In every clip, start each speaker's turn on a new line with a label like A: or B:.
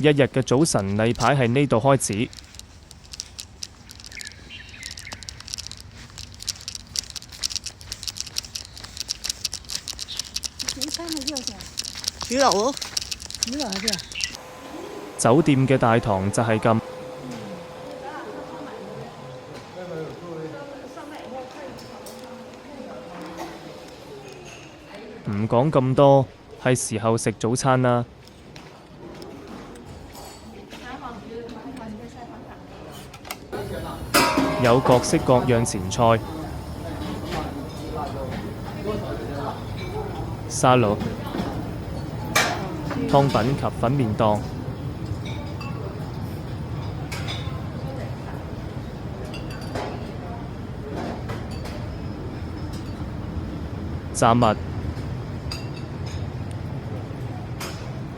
A: 日嘅早晨例牌喺呢度開始。
B: 主樓咯，
A: 酒店嘅大堂就係咁。唔講咁多，係時候食早餐啦。有各式各樣前菜、沙律、湯品及粉麵檔、炸物，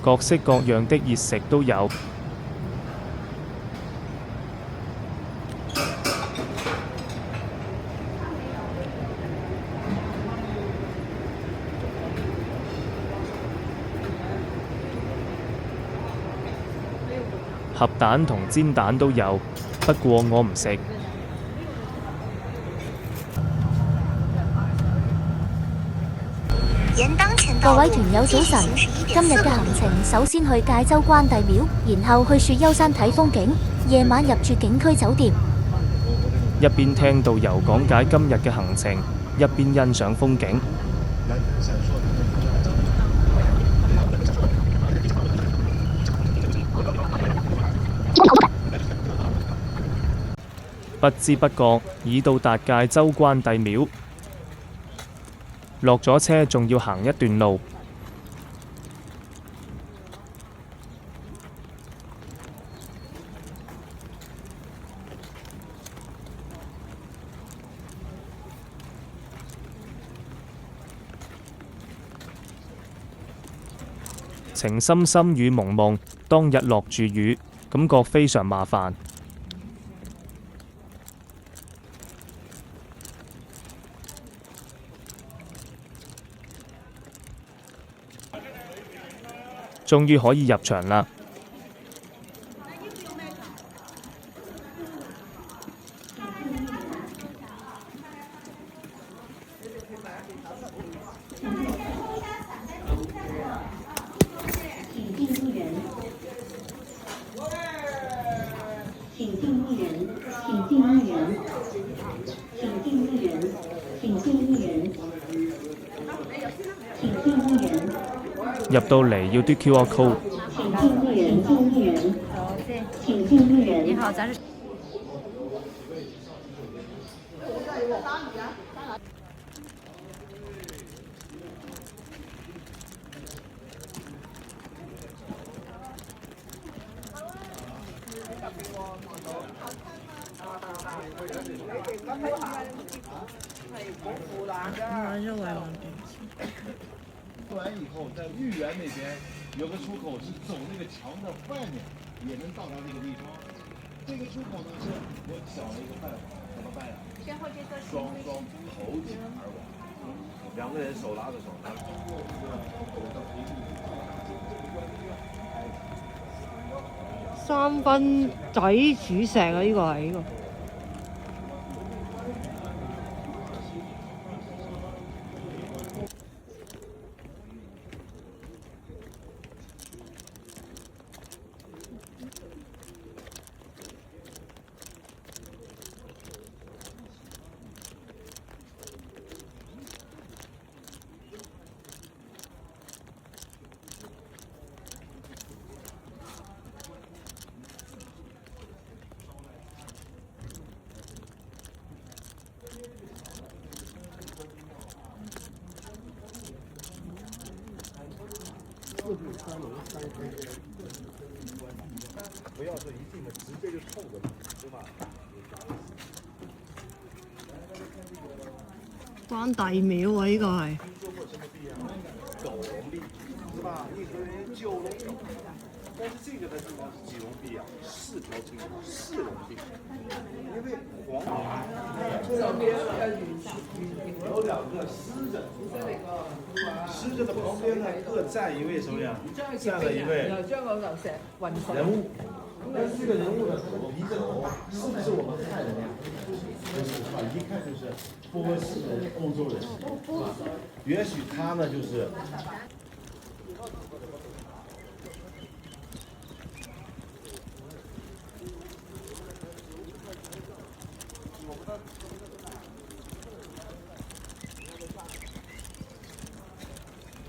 A: 各式各樣的熱食都有。合蛋同煎蛋都有，不過我唔食。
C: 各位團友早晨，今日嘅行程首先去界州關帝廟，然後去雪丘山睇風景，夜晚入住景區酒店。
A: 一邊聽導遊講解今日嘅行程，一邊欣賞風景。不知不覺已到達界州關帝廟，落咗車仲要行一段路。情深深雨濛濛，當日落住雨，感覺非常麻煩。終於可以入場啦！入到嚟要啲 QR code。
D: 你好，咱是。
E: 做完以后，在豫园那边有个出口是走那个墙的外面，也能到达这个地方。这个出口呢是我想了一个办法，怎么办呀？双头颈而往，两个人手拉着手，
B: 三分仔主石啊！呢個係呢個。
E: 不要说一进门直接就冲着对吧？
B: 關帝廟啊！呢個係。
E: 狗龍壁是吧？一说九龍壁，但是這個的地方是幾龍壁啊？四條青龍，四龍壁。因為皇馬有兩個獅子，獅子侍者的旁邊呢，各站一位什麼呀？站了一位人物。但是這個人物的頭鼻子頭是不是我們漢人呀？不是，是吧？一看就是波斯人、歐洲人，是吧？也許他呢就是。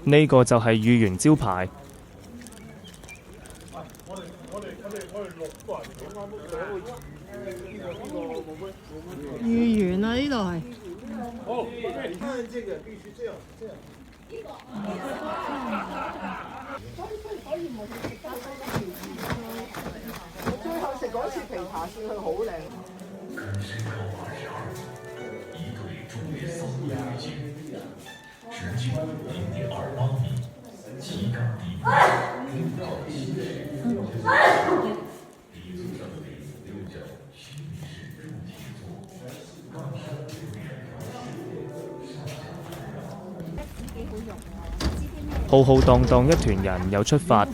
A: 呢個就係豫園招牌。
B: 豫園啊，呢度係。
E: 哦，你看這個必須這樣。
F: 我最後食嗰次琵琶算佢好靚。直徑0.28米，旗杆底部拥抱溪水，鼻祖上的六角须弥式铸铁座，钢山
A: 浩浩蕩蕩一團人又出發。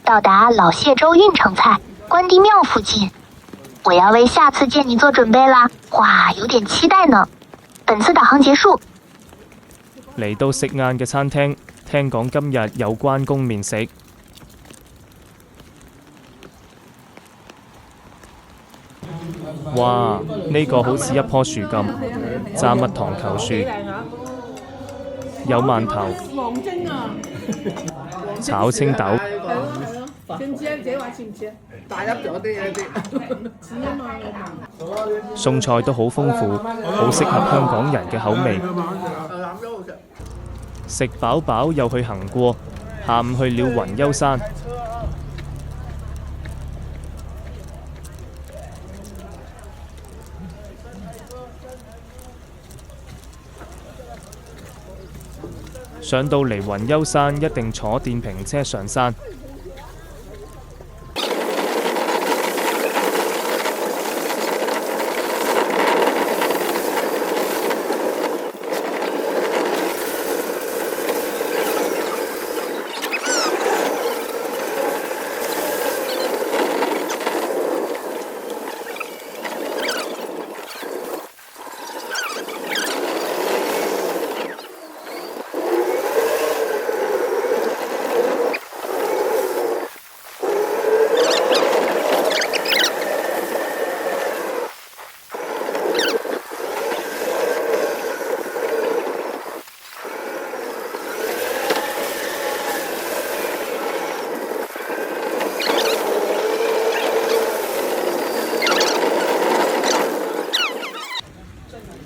G: 到达老谢州运城菜关帝庙附近，我要为下次见你做準備啦！哇，有點期待呢。本次導航結束。
A: 嚟到食晏嘅餐廳，聽講今日有關公麵食。哇！呢個好似一棵樹咁，炸蜜糖球樹，有饅頭、炒青豆。
F: 知唔知啊？自己話似唔似啊？大粒咗啲嘢啲，似啊嘛。
A: 餸菜都好豐富，好適合香港人嘅口味。食飽飽又去行過，下午去了雲丘山。上到嚟雲丘山一定坐電瓶車上山。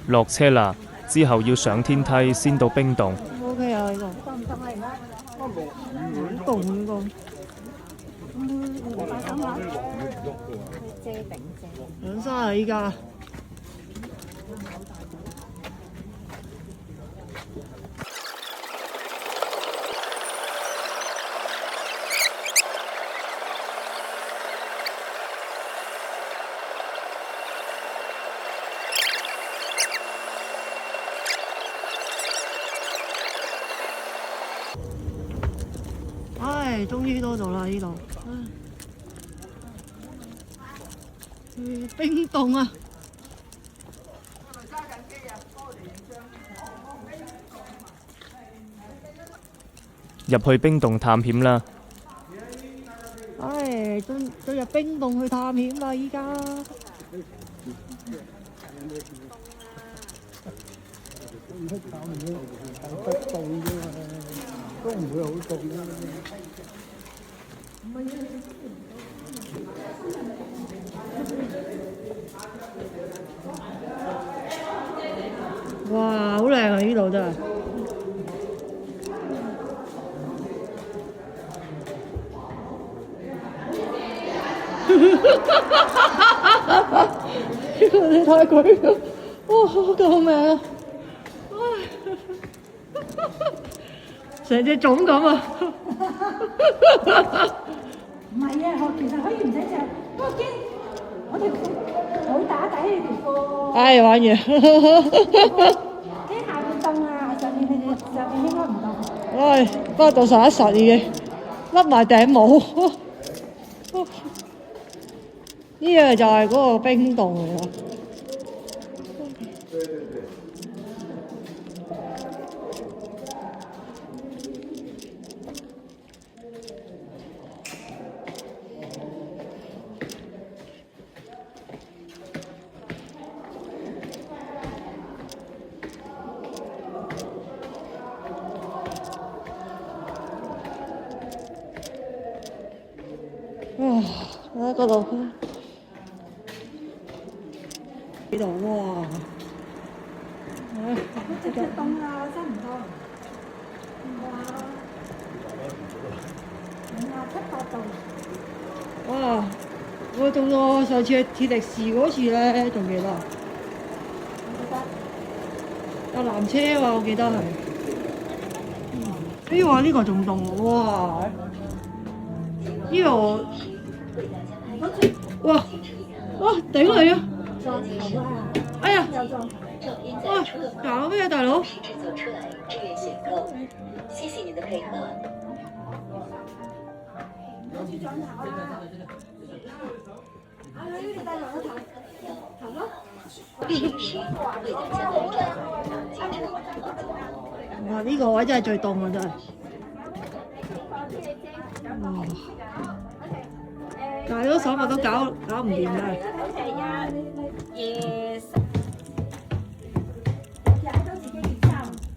A: 落車啦，之後要上天梯先到冰洞。
B: OK 啊，呢個。好凍呢個。上山啊！依家。唉，終於到咗啦！呢度，去冰洞啊！
A: 入去冰洞探險啦！
B: 唉，進入冰洞去探險啦！依家。都唔會好凍啦。哇！好靚啊！呢度真係。你睇佢。哦，救命啊！成隻粽咁啊！
D: 唔係啊，其實可以唔使着，不過驚我條褲好打底你條褲。
B: 唉，玩完。
D: 啲下面凍啊，上面應該唔凍。
B: 唉，不過到實一實已經笠埋頂帽。呢樣就係嗰個冰洞嚟咯。喺嗰度，呢度哇！
D: 直接凍啊，真唔多。
B: 哇！我凍到我上次去鐵力士嗰次咧，仲記得。有纜車啊，我記得係。呢個仲凍哇！呢度。哇！哇！頂你啊！哎呀！哇！搞咩啊，大佬？哇！呢個位真係最凍啊，真係。但係嗰手物都搞唔掂啦。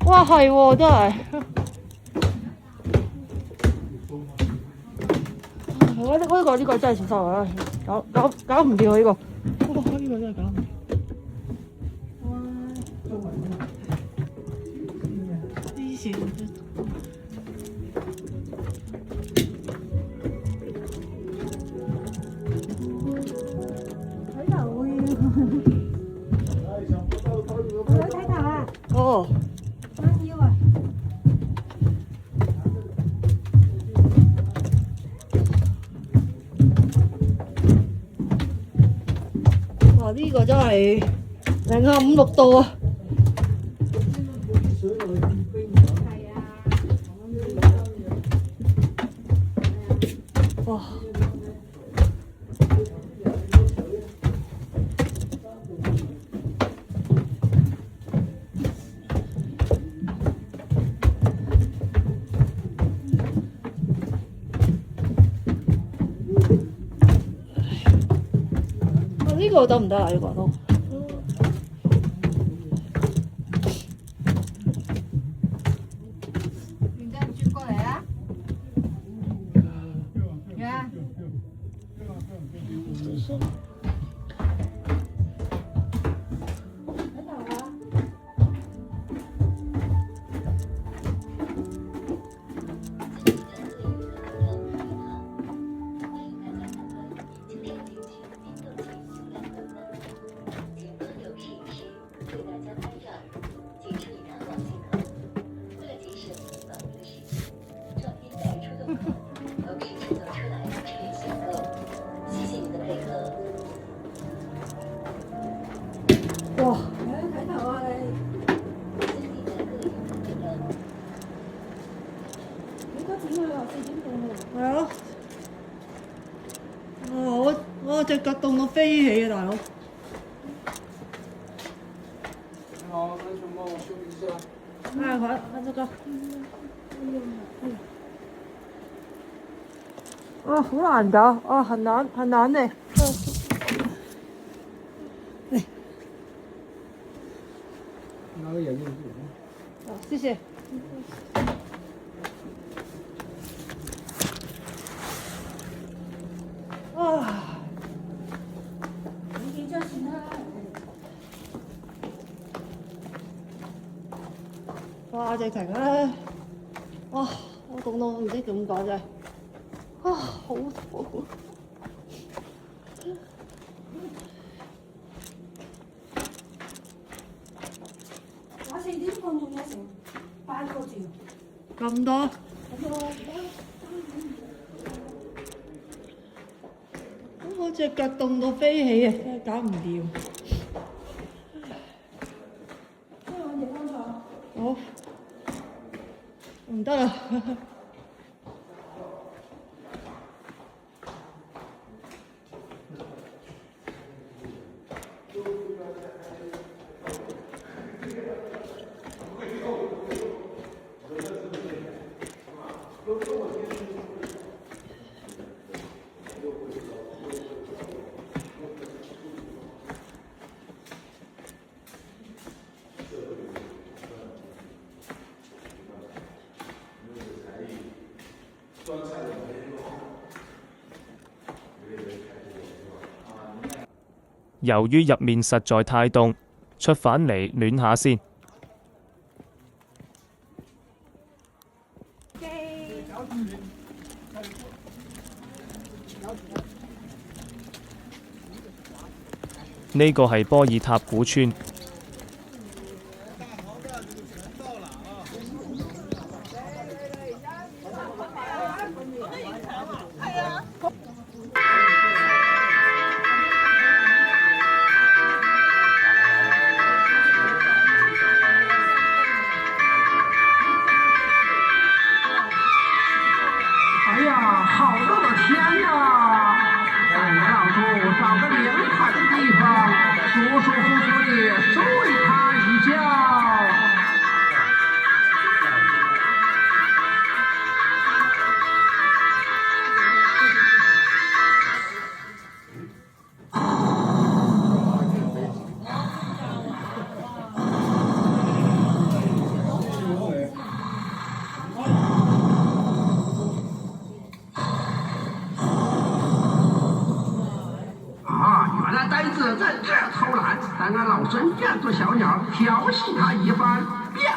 B: 哇，係喎，真係。呢個真係小心啊！搞唔掂喎呢個。哇！呢個真係搞唔掂。黐線。哦。哇！呢個真係-5-6度啊！哇！呢個得唔得啊？呢個都。
D: 你再轉過嚟啊！
B: 哇！
D: 睇頭啊你！你嗰點去啊？4點半啊？
B: 係啊！我隻腳凍到飛起啊，大佬！
E: 你好，能请帮我修一下？
B: 哎，快這個！啊，好難搞啊，很難呢。
E: 拿个眼镜
B: 好，謝謝。啊！
D: 你幾張先啦？
B: 哇！直情咧，哇！我凍到唔知點講真係，啊，好痛！
D: 8個字。
B: 咁多？我隻腳凍到飛起啊！真係搞唔掂。好，唔得啦。
A: 由於入面實在太凍，出返嚟暖下先。呢個係波爾塔古村。
H: 哎呀，好热的天呀！让我老猪找个凉快的地方，舒舒服服地睡他一觉。原来呆子在这儿偷懒，但俺老孙变作小鸟调戏他一番。变！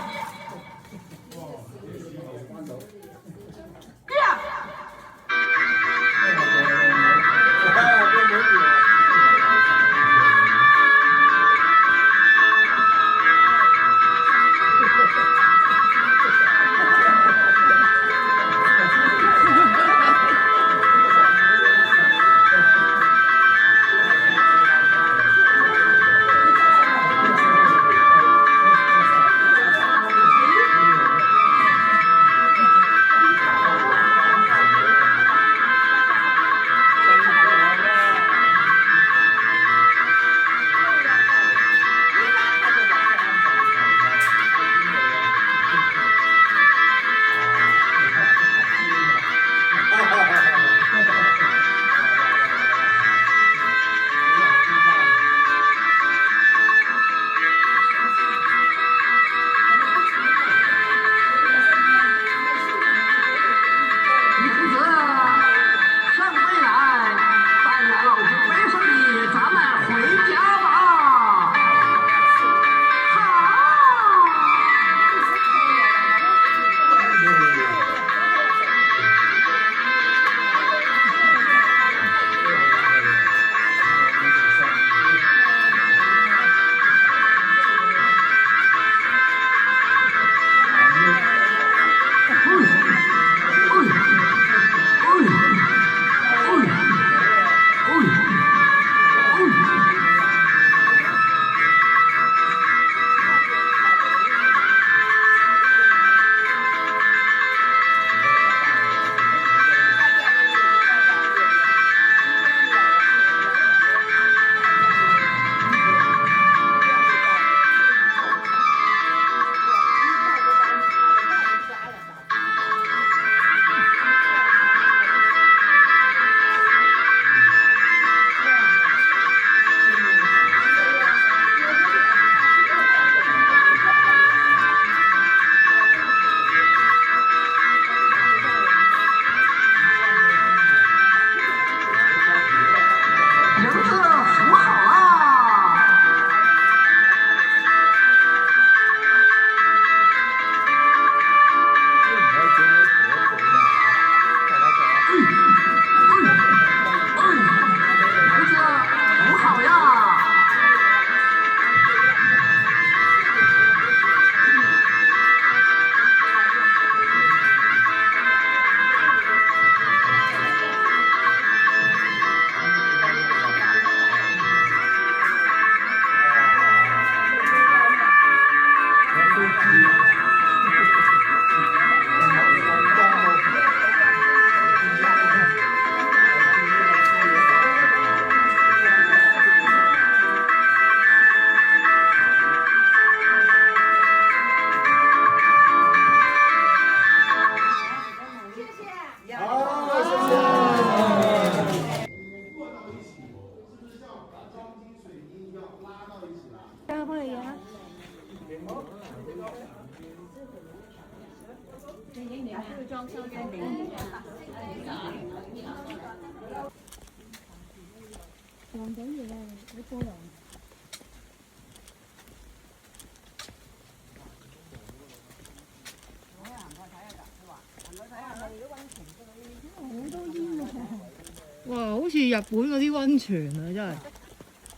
B: 哇，好似日本嗰啲溫泉啊，真係。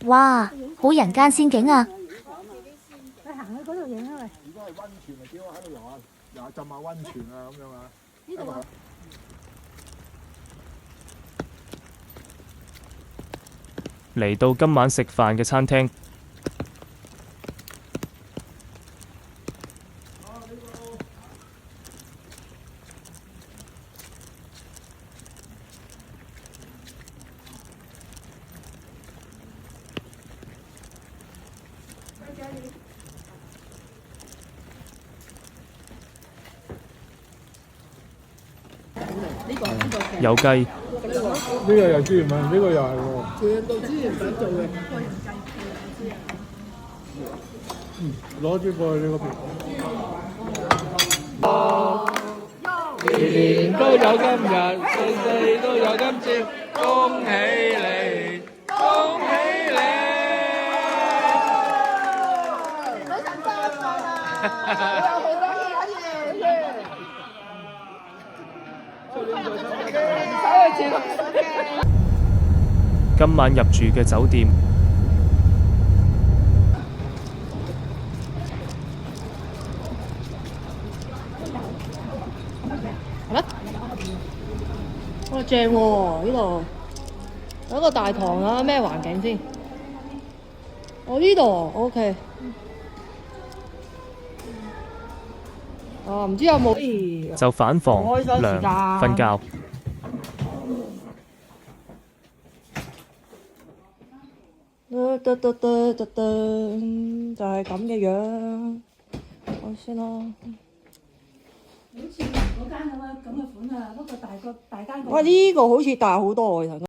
C: 哇，好人間仙境啊！
D: 你行去嗰度影啊喂！
E: 如果係溫泉咪幾好喺度游下浸下溫泉啊咁樣啊。呢度啊。
A: 嚟到今晚食飯嘅餐廳，有雞、
E: 呢個又資源品，呢個又係喎。全部資源品做嘅。攞住過去呢個邊。年年都有今日，歲歲都有今朝，恭喜你，恭喜你！
B: 好想發財啊！有好多嘢可以
A: 今晚入住嘅酒店，
B: 哇，正喎呢度，有一個大堂啊，咩環境先？我呢度 OK。啊，唔知有冇
A: 就反房涼瞓覺。
B: 就係咁嘅樣，我先咯。
D: 好似嗰間咁嘅款啊，不過大間個。
B: 哇！呢個好似大好多喎，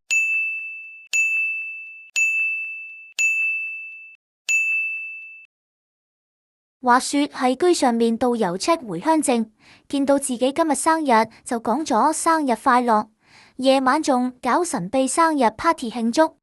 C: 話說係居上面導遊 check 回鄉證，見到自己今日生日就講咗生日快樂，夜晚仲搞神秘生日 party 慶祝。